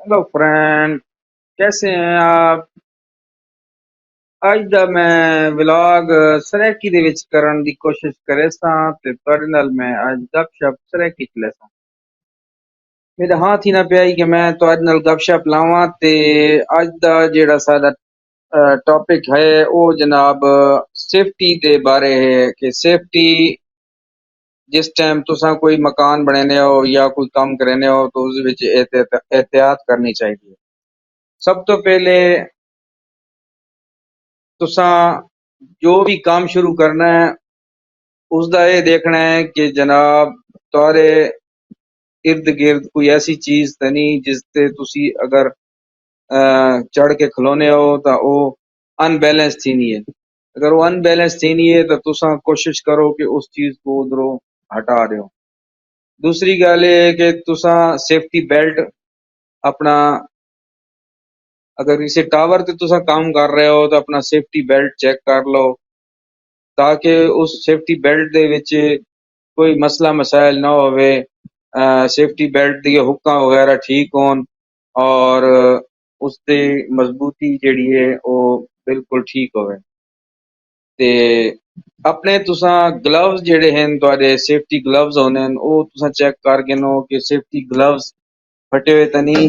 Hello friend. कैसे हैं आप? ਅੱਜ ਦਾ ਮੈਂ ਵਲੌਗ ਸਰਾਇਕੀ ਦੇ ਵਿੱਚ ਕਰਨ ਦੀ ਕੋਸ਼ਿਸ਼ ਕਰੇ ਸਾਂ ਤੇ ਤੁਹਾਡੇ ਨਾਲ ਮੈਂ ਅੱਜ ਗੱਪਸ਼ਪ ਸਰਾਇਕੀ ਚ ਲੈ ਸਾਂ। ਮੇਰੇ ਹੱਥ ਹੀ ਨਾ ਪਿਆ ਕਿ ਮੈਂ ਤੁਹਾਡੇ ਨਾਲ ਗੱਪਸ਼ਪ ਲਾਵਾਂ ਤੇ ਅੱਜ ਦਾ ਜਿਹੜਾ ਸਾਡਾ ਟੌਪਿਕ ਹੈ ਉਹ ਜਨਾਬ ਸੇਫਟੀ ਦੇ ਬਾਰੇ ਹੈ ਕਿ ਸੇਫਟੀ जिस टाइम तुसा कोई मकान बनाने हो या कोई काम करने हो तो उस विच एहतियात करनी चाहिए। सब तो पहले तुसा जो भी काम शुरू करना है उसका ये देखना है कि जनाब तुहारे इर्द गिर्द कोई ऐसी चीज तो नहीं जिसते तुसी अगर चढ़ के खलोने हो तो वो अनबैलेंस थी नहीं है। अगर वो अनबैलेंस थी नहीं है तो तुसा कोशिश करो कि उस चीज को उधरों हटा रहे हो। दूसरी गल ये है कि तुसा सेफ्टी बेल्ट अपना अगर किसी टावर ते तुसा काम कर रहे हो तो अपना सेफ्टी बेल्ट चेक कर लो ताकि उस सेफ्टी बेल्ट दे विच कोई मसला मसाइल ना होवे। सेफ्टी बेल्ट दी हुक्कां वगैरह ठीक होन और उसकी मजबूती जिहड़ी है वो बिल्कुल ठीक होवे। ते अपने तुसा ग्लव्स जिहड़े हैं तुहाडे सेफ्टी ग्लव्स होने वो तुसा चेक करके नो कि सेफ्टी ग्लव्स फटे हुए तो नहीं